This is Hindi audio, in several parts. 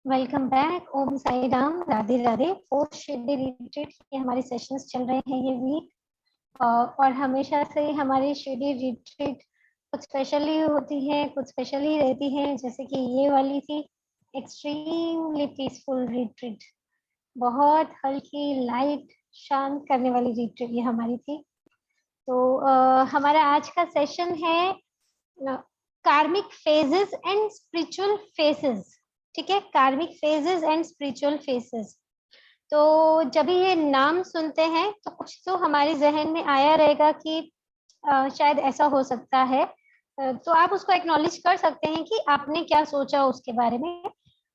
Welcome back. Om Sai Ram, Radhe Radhe. Post Shirdi retreat के हमारे सेशंस चल रहे हैं ये वीक। और हमेशा से हमारी शिरडी रिट्रीट कुछ स्पेशल ही होती है, कुछ स्पेशल ही रहती है। जैसे कि ये वाली थी एक्सट्रीमली पीसफुल रिट्रीट, बहुत हल्की लाइट शांत करने वाली रिट्रीट ये हमारी थी। तो हमारा आज का सेशन है कार्मिक फेजेस एंड स्पिरिचुअल फेसेस। ठीक है, कार्मिक फेजेस एंड स्पिरिचुअल फेसेस। तो जब ये नाम सुनते हैं तो कुछ तो हमारे जहन में आया रहेगा कि शायद ऐसा हो सकता है। तो आप उसको एक्नॉलेज कर सकते हैं कि आपने क्या सोचा उसके बारे में।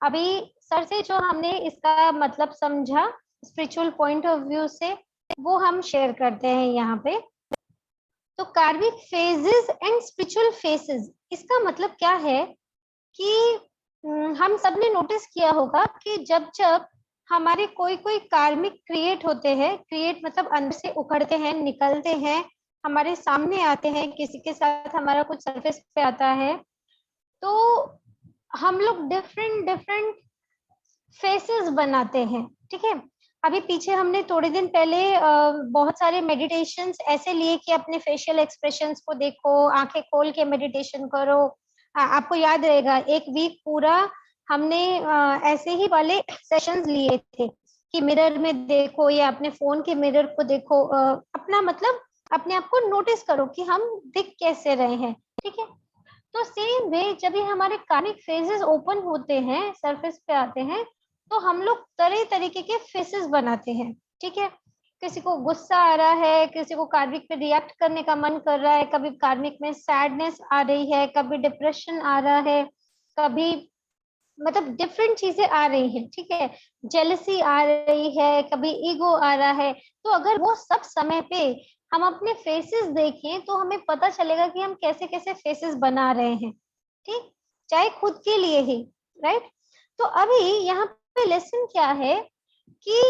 अभी सर से जो हमने इसका मतलब समझा स्पिरिचुअल पॉइंट ऑफ व्यू से, वो हम शेयर करते हैं यहाँ पे। तो कार्मिक फेजेस एंड स्पिरिचुअल फेसेस, इसका मतलब क्या है कि हम सब ने नोटिस किया होगा कि जब जब हमारे कोई कोई कार्मिक क्रिएट होते हैं, क्रिएट मतलब अंदर से उखड़ते हैं, निकलते हैं, हमारे सामने आते हैं, किसी के साथ हमारा कुछ सरफेस पे आता है, तो हम लोग डिफरेंट डिफरेंट फेसेस बनाते हैं। ठीक है, अभी पीछे हमने थोड़े दिन पहले बहुत सारे मेडिटेशंस ऐसे लिए कि अपने फेशियल एक्सप्रेशंस को देखो, आंखें खोल के मेडिटेशन करो। आपको याद रहेगा एक वीक पूरा हमने ऐसे ही वाले सेशंस लिए थे कि मिरर में देखो या अपने फोन के मिरर को देखो, अपना मतलब अपने आप को नोटिस करो कि हम दिख कैसे रहे हैं। ठीक है, तो सेम वे जब ये हमारे कार्मिक फेजेस ओपन होते हैं, सरफेस पे आते हैं, तो हम लोग तरह तरीके के फेसेस बनाते हैं। ठीक है, किसी को गुस्सा आ रहा है, किसी को कार्मिक पे रिएक्ट करने का मन कर रहा है, कभी कार्मिक में सैडनेस आ रही है, कभी डिप्रेशन आ रहा है, कभी मतलब डिफरेंट चीजें आ रही हैं। ठीक है, जेलसी आ रही है, कभी ईगो आ रहा है। तो अगर वो सब समय पे हम अपने फेसेस देखें तो हमें पता चलेगा कि हम कैसे कैसे फेसेस बना रहे हैं। ठीक, चाहे खुद के लिए ही, राइट। तो अभी यहाँ पे लेसन क्या है कि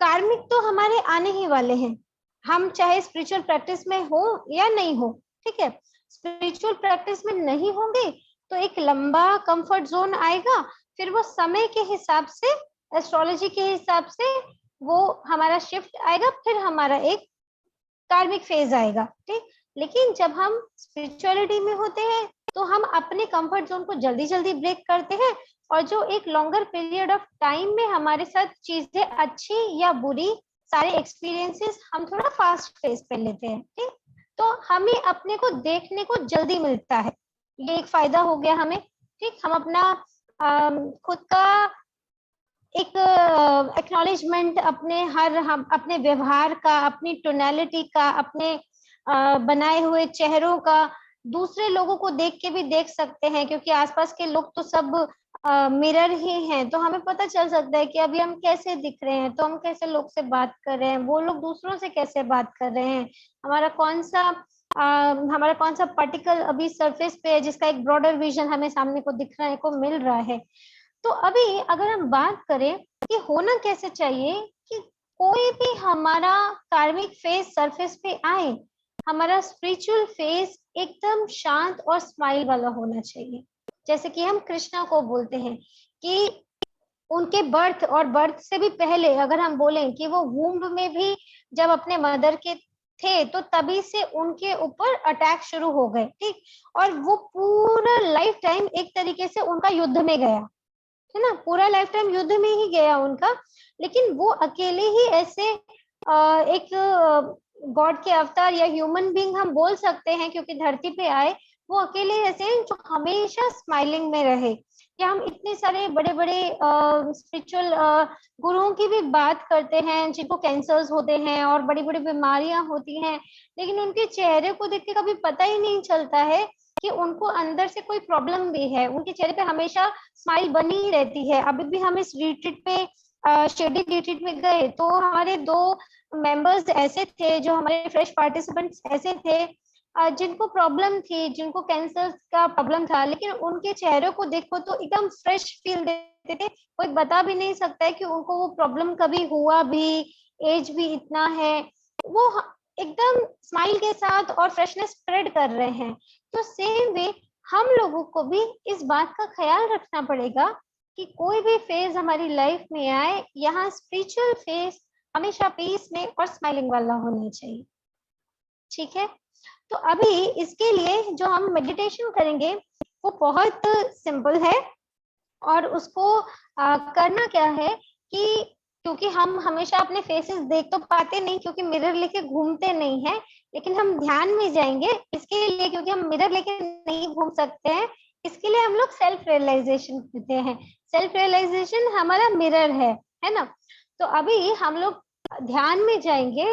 कार्मिक तो हमारे आने ही वाले हैं, हम चाहे स्पिरिचुअल प्रैक्टिस में हो या नहीं हो। ठीक है, स्पिरिचुअल प्रैक्टिस में नहीं होंगे तो एक लंबा कंफर्ट जोन आएगा, फिर वो समय के हिसाब से, एस्ट्रोलॉजी के हिसाब से वो हमारा शिफ्ट आएगा, फिर हमारा एक कार्मिक फेज आएगा। ठीक, लेकिन जब हम स्पिरिचुअलिटी में होते हैं तो हम अपने कंफर्ट जोन को जल्दी जल्दी ब्रेक करते हैं, और जो एक लॉन्गर पीरियड ऑफ टाइम में हमारे साथ चीजें अच्छी या बुरी, सारे एक्सपीरियंसेस हम थोड़ा फास्ट फेज पे लेते हैं। ठीक, तो हमें अपने को देखने को जल्दी मिलता है, ये एक फायदा हो गया हमें। ठीक, हम अपना खुद का एक एक्नॉलेजमेंट अपने हम अपने व्यवहार का, अपनी टोनैलिटी का, अपने बनाए हुए चेहरों का दूसरे लोगों को देख के भी देख सकते हैं, क्योंकि आसपास के लोग तो सब मिरर ही हैं। तो हमें पता चल सकता है कि अभी हम कैसे दिख रहे हैं, तो हम कैसे लोग से बात कर रहे हैं, वो लोग दूसरों से कैसे बात कर रहे हैं, हमारा कौन सा पार्टिकल अभी सरफेस पे है जिसका एक ब्रॉडर विजन हमें सामने को दिखने को मिल रहा है। तो अभी अगर हम बात करें कि होना कैसे चाहिए कि कोई भी हमारा कार्मिक फेज सरफेस पे आए, हमारा स्पिरिचुअल फेज एकदम शांत और स्माइल वाला होना चाहिए। जैसे कि हम कृष्णा को बोलते हैं कि उनके बर्थ और बर्थ से भी पहले अगर हम बोलें कि वो वूम्ब में भी जब अपने मदर के थे तो तभी से उनके ऊपर अटैक शुरू हो गए। ठीक, और वो पूरा लाइफ टाइम एक तरीके से उनका युद्ध में गया, है ना, पूरा लाइफ टाइम युद्ध में ही गया उनका। लेकिन वो अकेले ही ऐसे एक गॉड के अवतार या ह्यूमन बीइंग हम बोल सकते हैं, क्योंकि धरती पे आए वो अकेले ऐसे हैं जो हमेशा स्माइलिंग में रहे। या हम इतने सारे बड़े बड़े स्पिरिचुअल गुरुओं की भी बात करते हैं जिनको कैंसर्स होते हैं और बड़ी बड़ी बीमारियां होती हैं, लेकिन उनके चेहरे को देख के कभी पता ही नहीं चलता है कि उनको अंदर से कोई प्रॉब्लम भी है। उनके चेहरे पे हमेशा स्माइल बनी ही रहती है। अभी भी हम इस रिट्रीट पे शिरडी रिट्रीट में गए तो हमारे 2 मेंबर्स ऐसे थे, जो हमारे फ्रेश पार्टिसिपेंट्स ऐसे थे जिनको प्रॉब्लम थी, जिनको कैंसर का प्रॉब्लम था, लेकिन उनके चेहरों को देखो तो एकदम फ्रेश फील देते थे। कोई बता भी नहीं सकता है कि उनको वो प्रॉब्लम कभी हुआ भी, एज भी इतना है, वो एकदम स्माइल के साथ और फ्रेशनेस स्प्रेड कर रहे हैं। तो सेम वे हम लोगों को भी इस बात का ख्याल रखना पड़ेगा कि कोई भी फेज हमारी लाइफ में आए, यहाँ स्पिरिचुअल फेज हमेशा पीस में और स्माइलिंग वाला होना चाहिए। ठीक है, तो अभी इसके लिए जो हम मेडिटेशन करेंगे वो बहुत सिंपल है। और उसको करना क्या है कि क्योंकि हम हमेशा अपने फेसेस देख तो पाते नहीं, क्योंकि मिरर लेके घूमते नहीं है, लेकिन हम ध्यान में जाएंगे इसके लिए, क्योंकि हम मिरर लेके नहीं घूम सकते हैं, इसके लिए हम लोग सेल्फ रियलाइजेशन करते हैं। सेल्फ रियलाइजेशन हमारा मिरर है ना। तो अभी हम लोग ध्यान में जाएंगे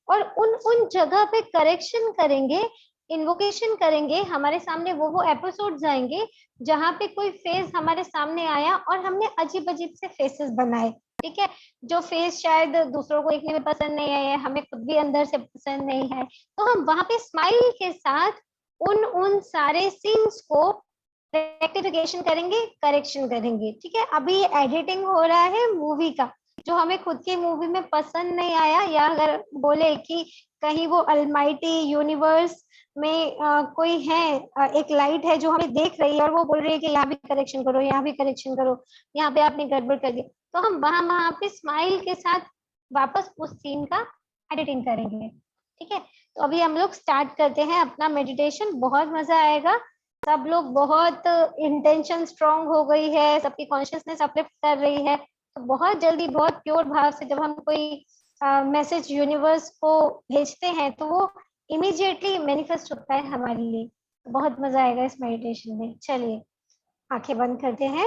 और उन उन जगह पे करेक्शन करेंगे, इन्वोकेशन करेंगे, हमारे सामने वो एपिसोड आएंगे जहाँ पे कोई फेस हमारे सामने आया और हमने अजीब अजीब से फेसेस बनाए। ठीक है, जो फेस शायद दूसरों को देखने में पसंद नहीं है, हमें खुद भी अंदर से पसंद नहीं है, तो हम वहां पे स्माइल के साथ उन उन सारे सीन्स को रेक्टिफिकेशन करेंगे, करेक्शन करेंगे। ठीक है, अभी एडिटिंग हो रहा है मूवी का, जो हमें खुद की मूवी में पसंद नहीं आया, या अगर बोले कि कहीं वो अलमाइटी यूनिवर्स में कोई है, एक लाइट है जो हमें देख रही है और वो बोल रही है कि यहाँ भी करेक्शन करो, यहाँ भी करेक्शन करो, यहाँ पे आपने गड़बड़ कर दी, तो हम वहां वहां पे स्माइल के साथ वापस उस सीन का एडिटिंग करेंगे। ठीक है, तो अभी हम लोग स्टार्ट करते हैं अपना मेडिटेशन। बहुत मजा आएगा, सब लोग बहुत इंटेंशन स्ट्रांग हो गई है, सबकी कॉन्शियसनेस अपलिफ्ट कर रही है, तो बहुत जल्दी बहुत प्योर भाव से जब हम कोई मैसेज यूनिवर्स को भेजते हैं तो वो इमीडिएटली मैनिफेस्ट होता है हमारे लिए। बहुत मजा आएगा इस मेडिटेशन में। चलिए आंखें बंद करते हैं।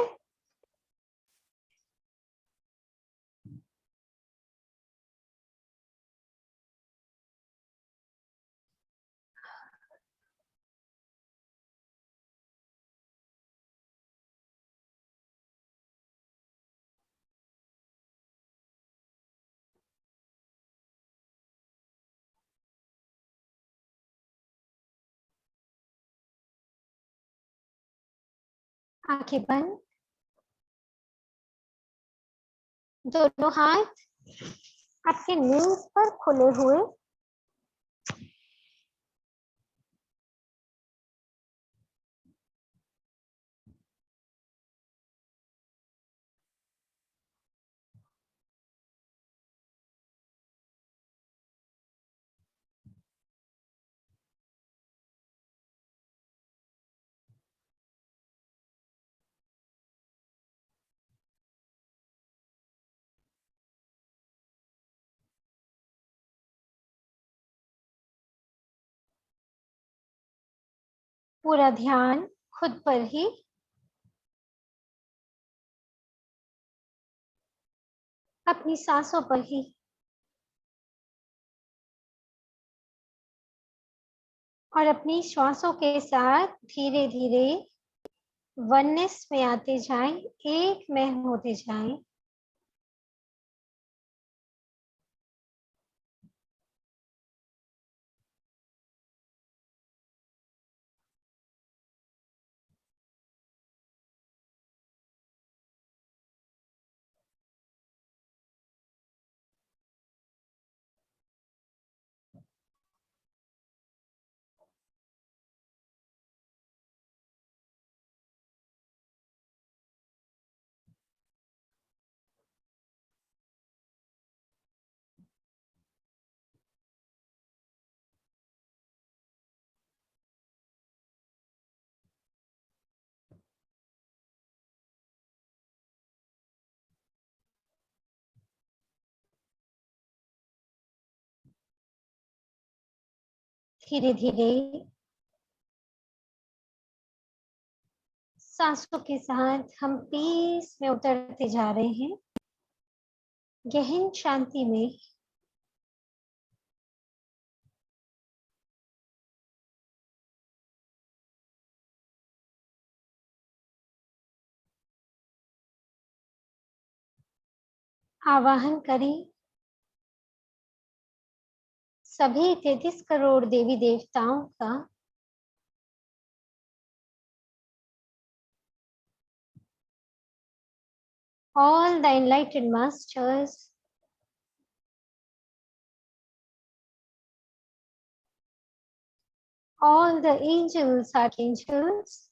आंखें बंद, दोनों हाथ आपके नीज पर खुले हुए। पूरा ध्यान खुद पर ही, अपनी सांसों पर ही। और अपनी श्वासों के साथ धीरे धीरे वननेस में आते जाएं, एक में होते जाएं। धीरे धीरे सांसों के साथ हम पीस में उतरते जा रहे हैं, गहन शांति में। आवाहन करें सभी 33 करोड़ देवी देवताओं का, all the enlightened masters, all the angels, archangels,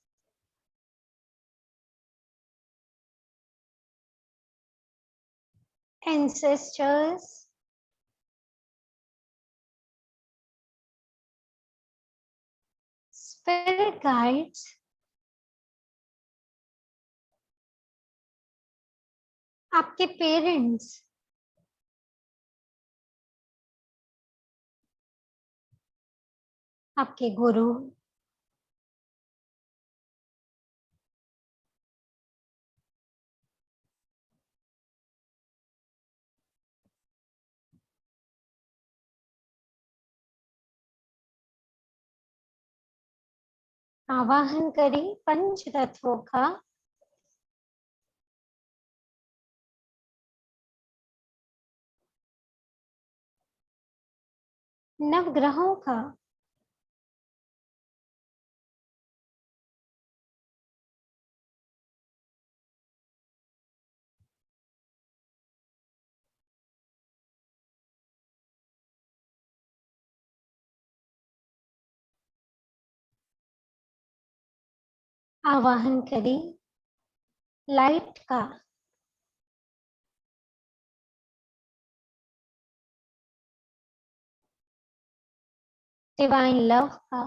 ancestors, spirit guides, आपके पेरेंट्स, आपके गुरु, आवाहन करें पंच तत्वों का, नवग्रहों का, आवाहन करें लाइट का, डिवाइन लव का,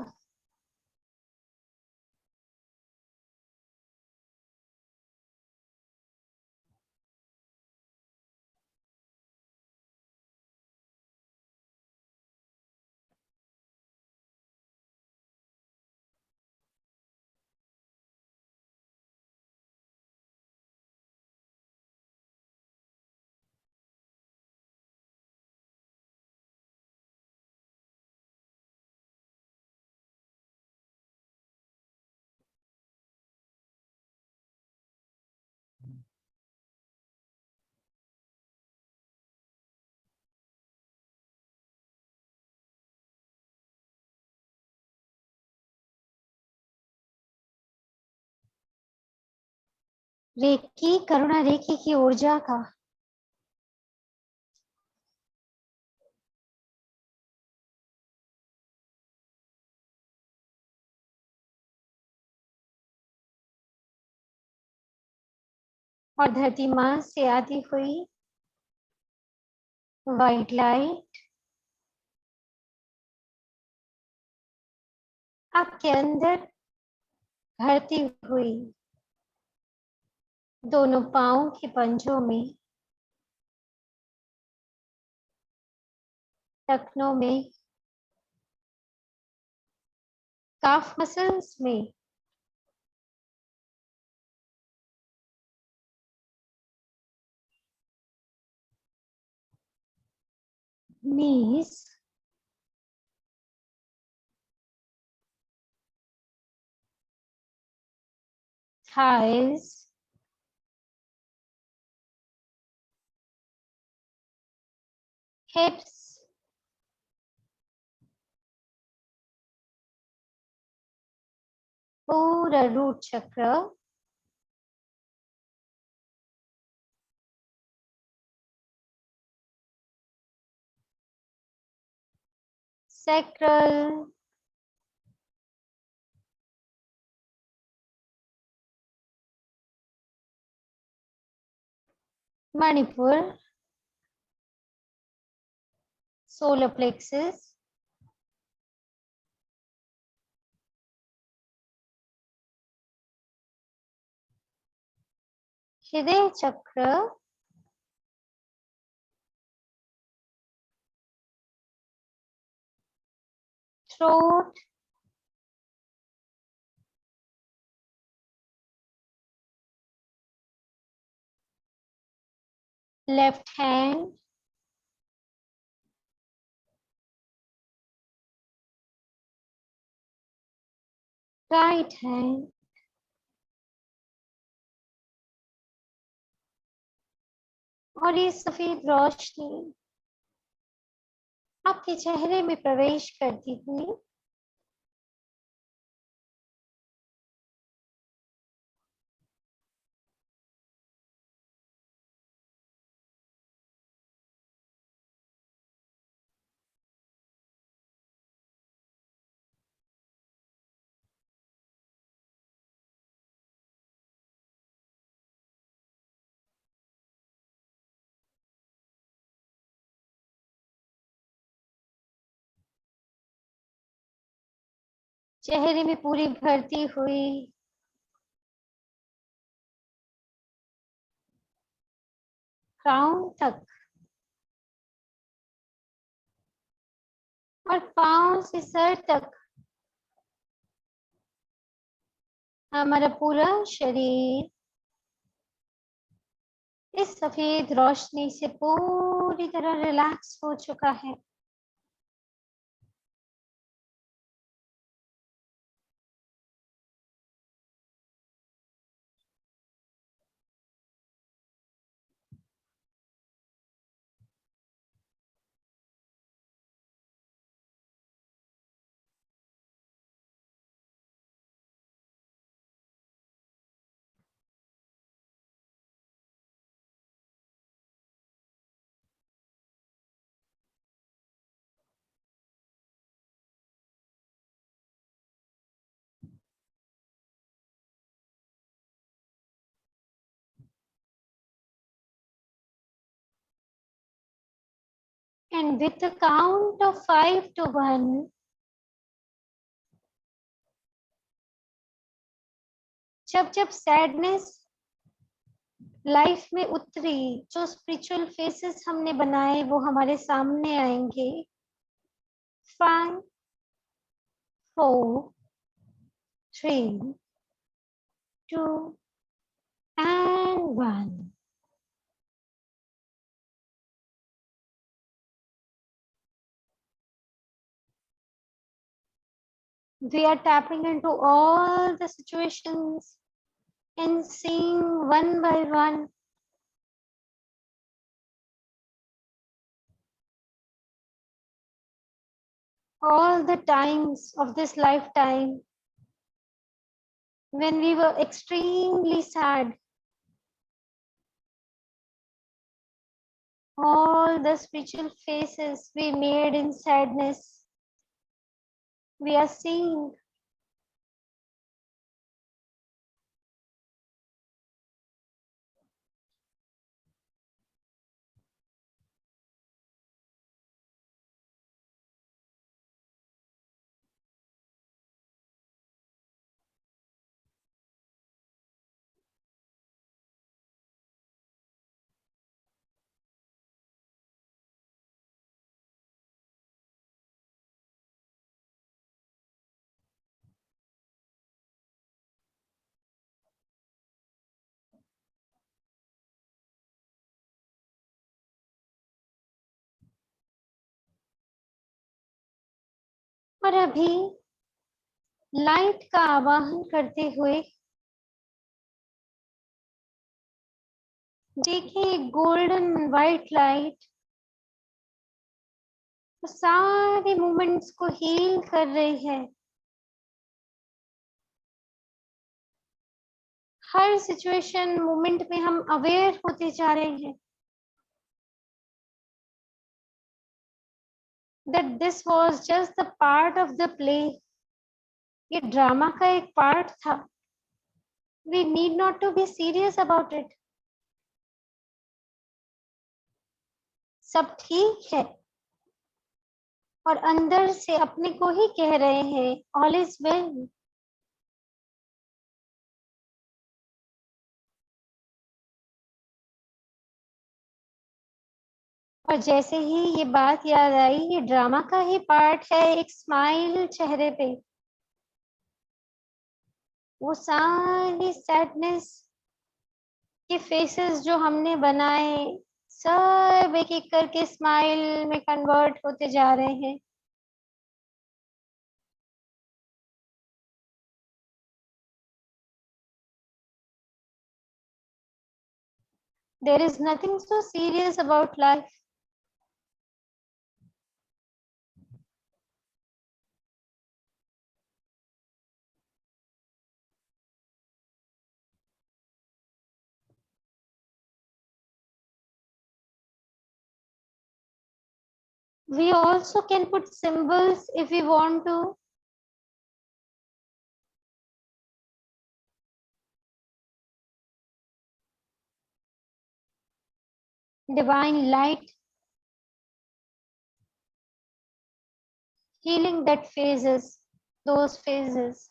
रेकी करुणा रेकी की ऊर्जा का, और धरती माँ से आती हुई व्हाइट लाइट आपके अंदर भरती हुई, दोनों पाँव के पंजों में, टखनों में, काफ मसल्स में, knees, thighs, hips, पूरा रूट चक्र, sacral, मणिपुर, solar plexus, हृदय चक्र, throat, left hand, right hand, और ये सफेद रोशनी आपके चेहरे में प्रवेश करती हुई चेहरे में पूरी भरती हुई क्राउन तक और पांव से सर तक हमारा पूरा शरीर इस सफेद रोशनी से पूरी तरह रिलैक्स हो चुका है। And with the count of 5 to 1, जब जब सैडनेस लाइफ में उतरी, जो स्पिरिचुअल फेसेस हमने बनाए वो हमारे सामने आएंगे। 5, 4, 3, 2 and 1. We are tapping into all the situations and seeing one by one all the times of this lifetime when we were extremely sad, all the spiritual faces we made in sadness, we are seeing. और अभी लाइट का आवाहन करते हुए देखिए गोल्डन वाइट लाइट सारे मोमेंट्स को हील कर रही है। हर सिचुएशन मोमेंट में हम अवेयर होते जा रहे हैं that this was just the part of the play. ये ड्रामा का एक पार्ट था। We need not to be serious about it. सब ठीक है और अंदर से अपने को ही कह रहे हैं ऑल इज वेल। और जैसे ही ये बात याद आई, ये ड्रामा का ही पार्ट है, एक स्माइल चेहरे पे, वो सारी सैडनेस के फेसेस जो हमने बनाए सब एक एक करके स्माइल में कन्वर्ट होते जा रहे हैं। There is nothing so serious about life. We also can put symbols if we want to. Divine light healing that phases, those phases.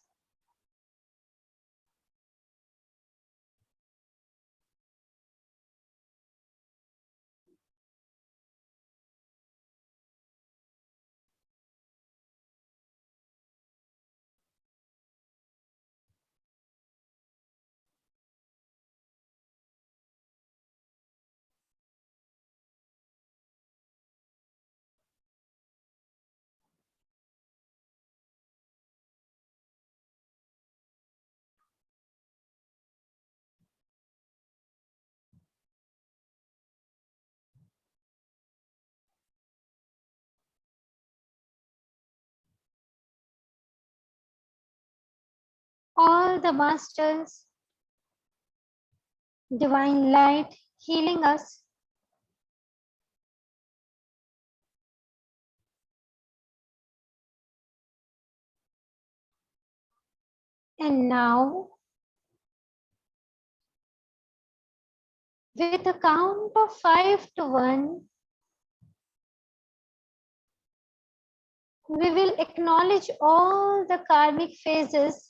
All the masters, divine light healing us. And now, with a count of 5 to 1, we will acknowledge all the karmic phases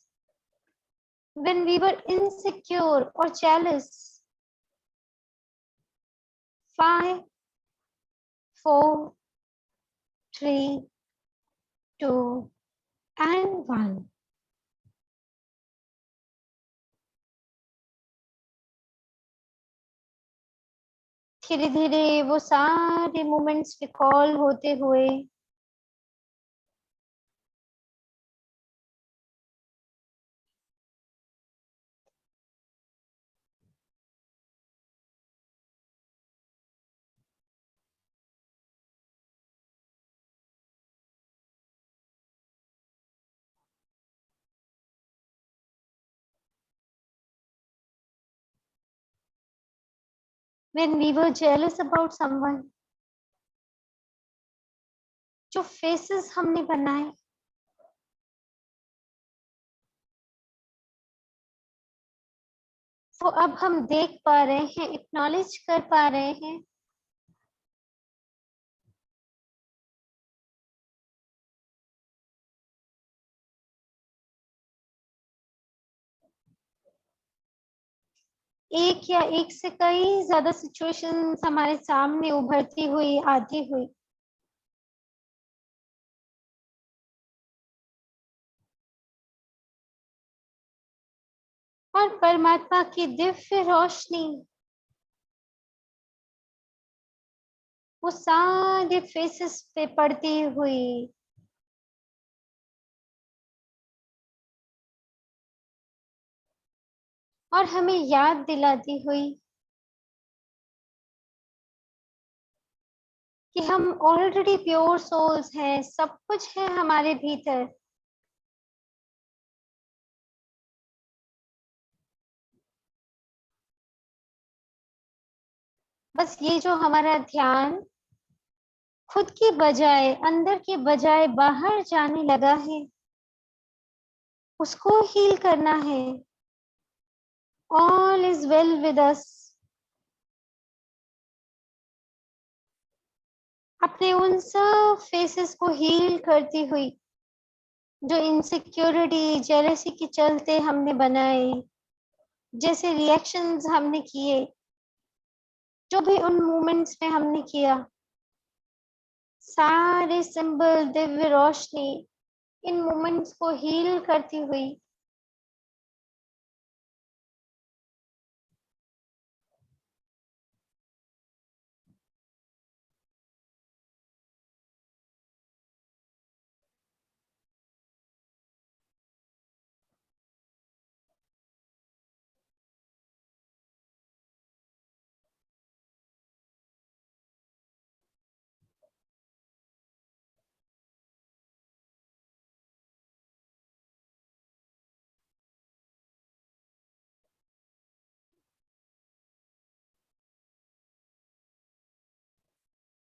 when we were insecure or jealous. 5, 4, 3, 2, and 1. धीरे धीरे वो सारे मोमेंट्स रिकॉल होते हुए when we were jealous about someone, जो फेसेस हमने बनाए, वो अब हम देख पा रहे हैं, एक्नॉलेज कर पा रहे हैं। एक या एक से कई ज्यादा सिचुएशंस हमारे सामने उभरती हुई आती हुई, और परमात्मा की दिव्य रोशनी वो सारे फेसेस पे पड़ती हुई और हमें याद दिलाती हुई कि हम ऑलरेडी प्योर सोल्स हैं, सब कुछ है हमारे भीतर। बस ये जो हमारा ध्यान खुद की बजाय, अंदर के बजाय बाहर जाने लगा है, उसको हील करना है। All is well with us. अपने उन सब फेसेस को हील करती हुई जो इनसिक्योरिटी, जेलसी के चलते हमने बनाए, जैसे रिएक्शंस हमने किए, जो भी उन मोमेंट्स में हमने किया, सारे symbol, Divya Roshni in moments को हील करती हुई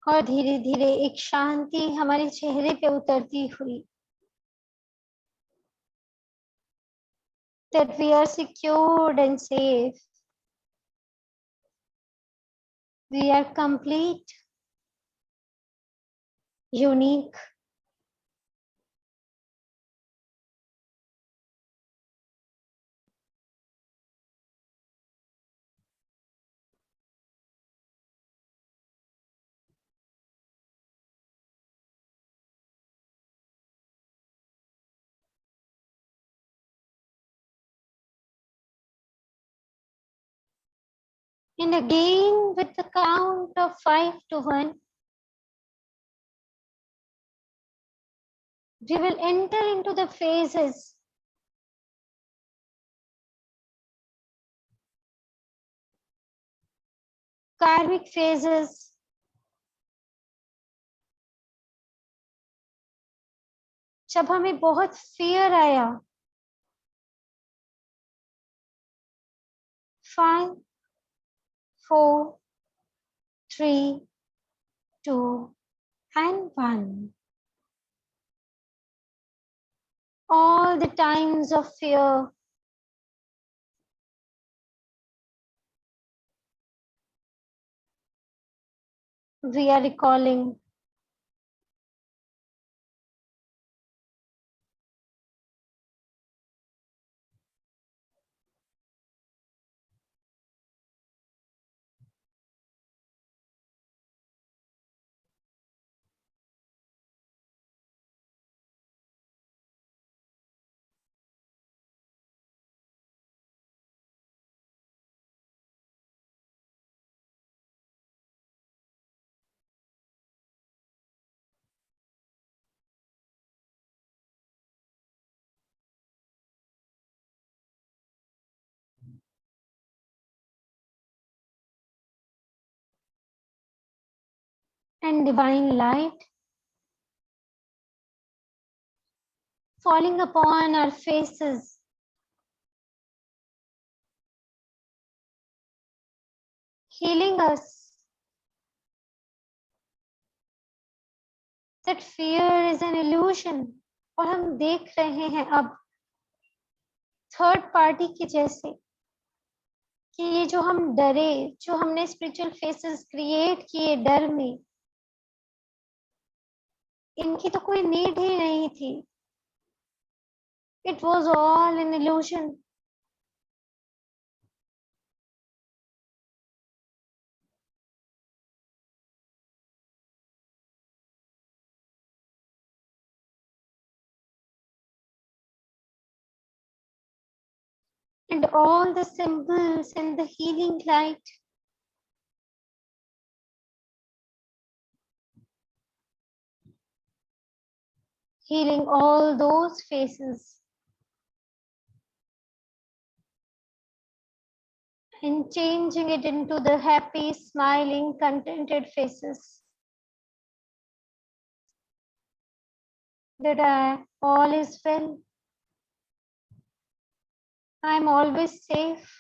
और धीरे धीरे एक शांति हमारे चेहरे पे उतरती हुई, that we are secured and safe, we are complete, unique, And again, with the count of 5 to 1, we will enter into the phases. Karmic phases. जब हमें बहुत fear आया, 5, 4, 3, 2, and 1. All the times of fear, we are recalling. And divine light falling upon our faces, healing us. That fear is an illusion. और हम देख रहे हैं अब थर्ड पार्टी के जैसे कि ये जो हम डरे, जो हमने स्पिरिचुअल फेसेस क्रिएट किए डर में, इनकी तो कोई नीड ही नहीं थी. It was all an illusion. And all the symbols and the healing light healing all those faces and changing it into the happy, smiling, contented faces. That all is well. I am always safe.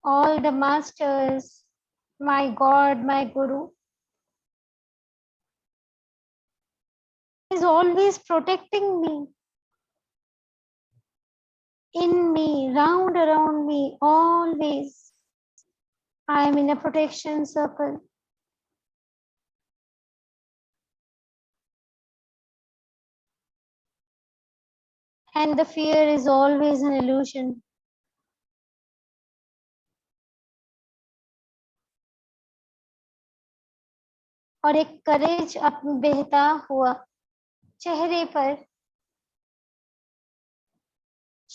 All the masters, my God, my Guru, is always protecting me, in me, round around me, always. I am in a protection circle. And the fear is always an illusion. और एक करेज बहता हुआ चेहरे पर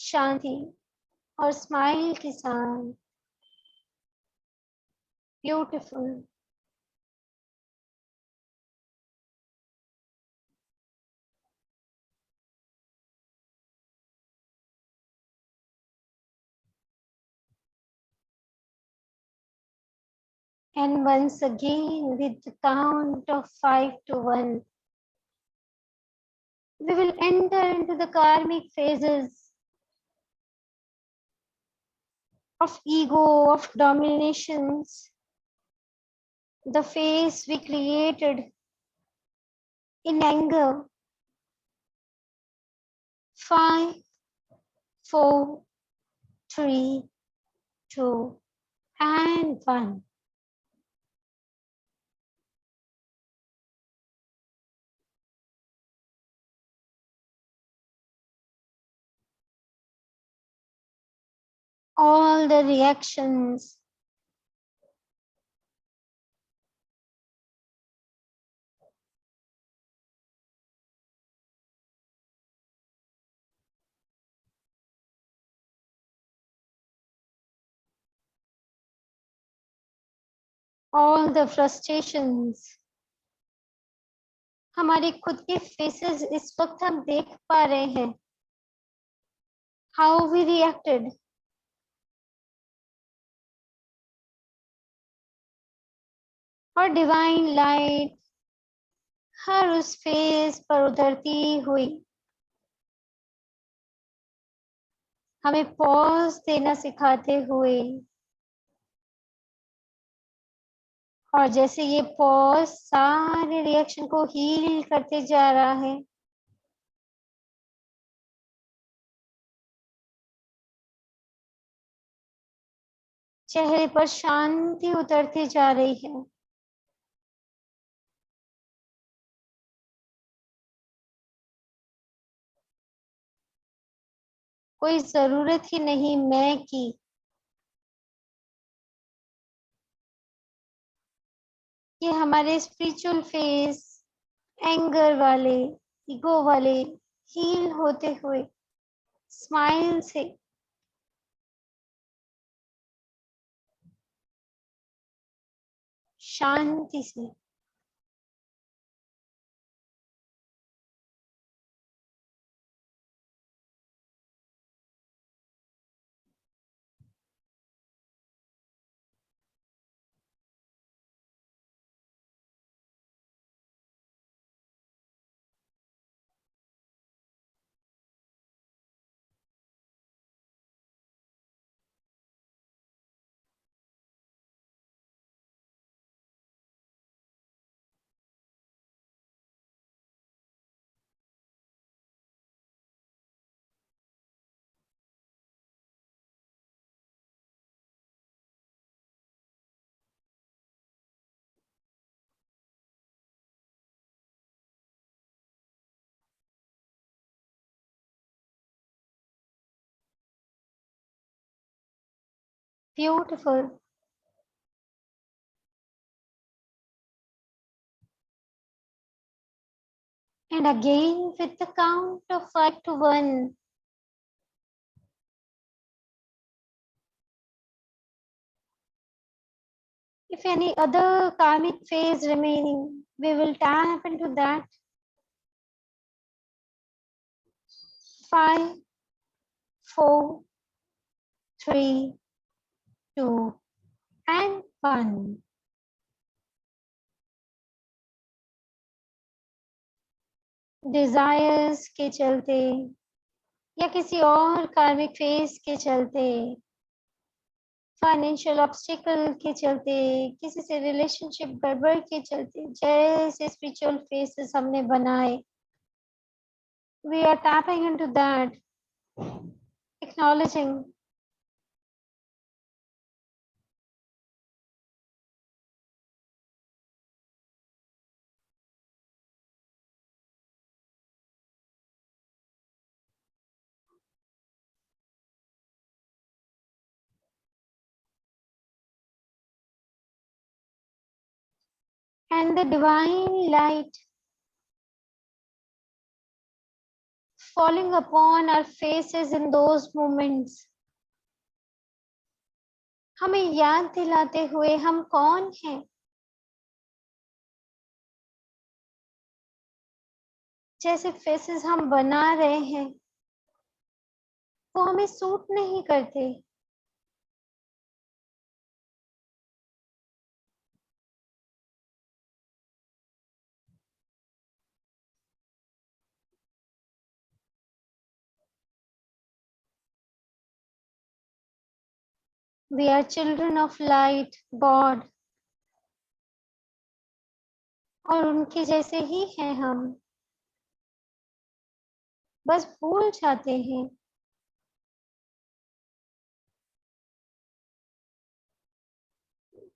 शांति और स्माइल के साथ. Beautiful. And once again, with the count of 5 to 1, we will enter into the karmic phases of ego, of dominations, the phase we created in anger. 5, 4, 3, 2, and 1. All the reactions all the frustrations, हमारे खुद के फेसेस इस वक्त हम देख पा रहे हैं, how we reacted. और डिवाइन लाइट हर उस फेस पर उतरती हुई हमें पॉज देना सिखाते हुए, और जैसे ये पॉज सारे रिएक्शन को हील करते जा रहा है, चेहरे पर शांति उतरती जा रही है। कोई जरूरत ही नहीं मैं की, कि हमारे स्पिरिचुअल फेस एंगर वाले, ईगो वाले हील होते हुए स्माइल से, शांति से, beautiful. And again with the count of 5 to 1, if any other karmic phase remaining, we will tap into that. 5, 4, 3, 2, and 1. Desires के चलते या किसी और कार्मिक फेस के चलते, फाइनेंशियल ऑब्स्टिकल के चलते, किसी से रिलेशनशिप गड़बड़ के चलते, जैसे स्पिरिचुअल फेसेस हमने बनाए, we are tapping into that, acknowledging, and the divine light falling upon our faces in those moments, हमें याद दिलाते हुए हम कौन हैं, जैसे फेसेस हम बना रहे हैं वो हमें सूट नहीं करते, we are children of light, God, और उनके जैसे ही हैं हम, बस भूल जाते हैं।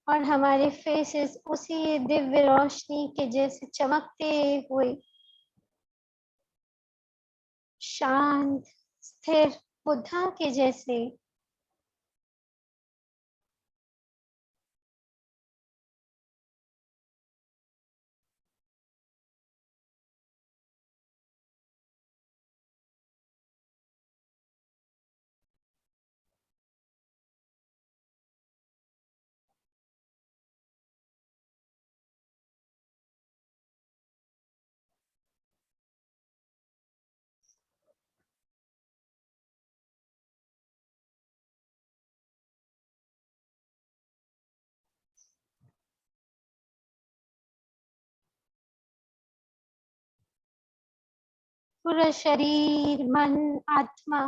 और हमारे फेसेस उसी दिव्य रोशनी के जैसे चमकते हुए, शांत, स्थिर बुद्धा के जैसे, पूरा शरीर, मन, आत्मा,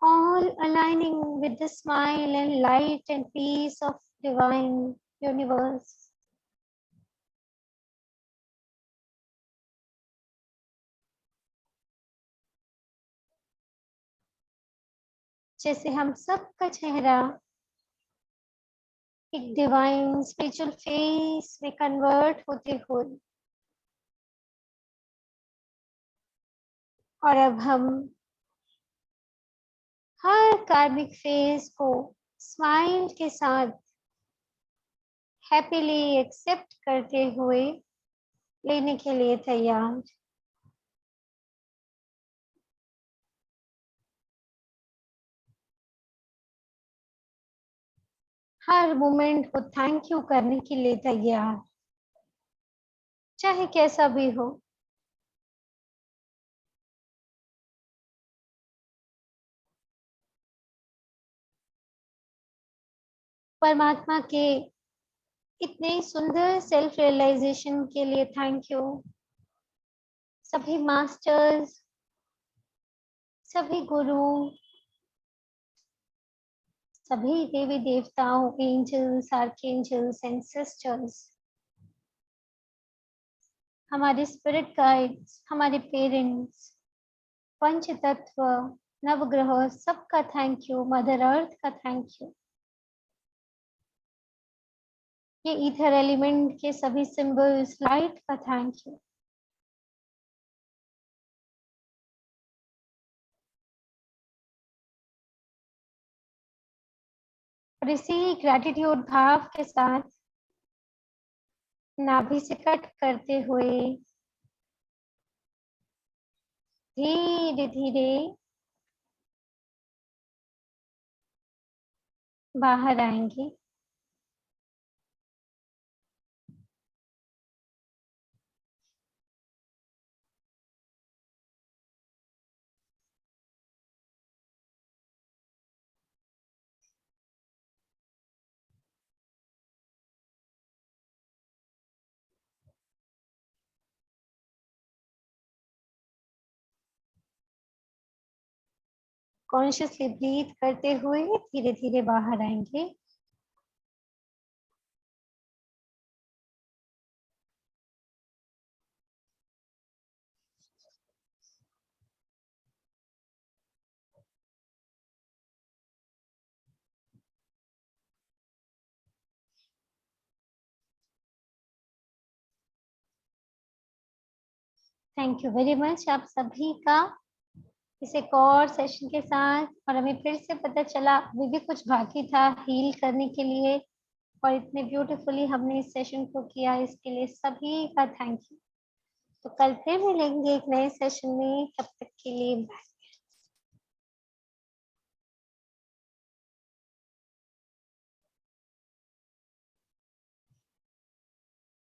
all aligning with the smile and light and peace of divine universe. जैसे हम सबका चेहरा एक डिवाइन स्पिरिचुअल फेस में कन्वर्ट होते हुए, और अब हम हर कार्मिक फेज को स्माइल के साथ हैप्पीली एक्सेप्ट करते हुए लेने के लिए तैयार। हर मोमेंट को थैंक यू करने के लिए तैयार, चाहे कैसा भी हो। परमात्मा के इतने सुंदर सेल्फ रियलाइजेशन के लिए थैंक यू। सभी मास्टर्स, सभी गुरु, सभी देवी देवताओं, एंजल्स, आर्कएंजल्स एंड सिस्टर्स, हमारे स्पिरिट गाइड्स, हमारे पेरेंट्स, पंच तत्व, नवग्रह, सबका थैंक यू। मदर अर्थ का थैंक यू। ये ईथर एलिमेंट के सभी सिंबल्स, लाइट का थैंक यू। और इसी ग्रैटिट्यूड भाव के साथ नाभि से कट करते हुए धीरे धीरे बाहर आएंगे। कॉन्शियसली ब्रीथ करते हुए धीरे धीरे बाहर आएंगे। थैंक यू वेरी मच आप सभी का इस एक और सेशन के साथ। और हमें फिर से पता चला अभी भी कुछ बाकी था हील करने के लिए, और इतने ब्यूटीफुली हमने इस सेशन को किया, इसके लिए सभी का थैंक यू। तो कल फिर मिलेंगे एक नए सेशन में, तब तक के लिए बाय।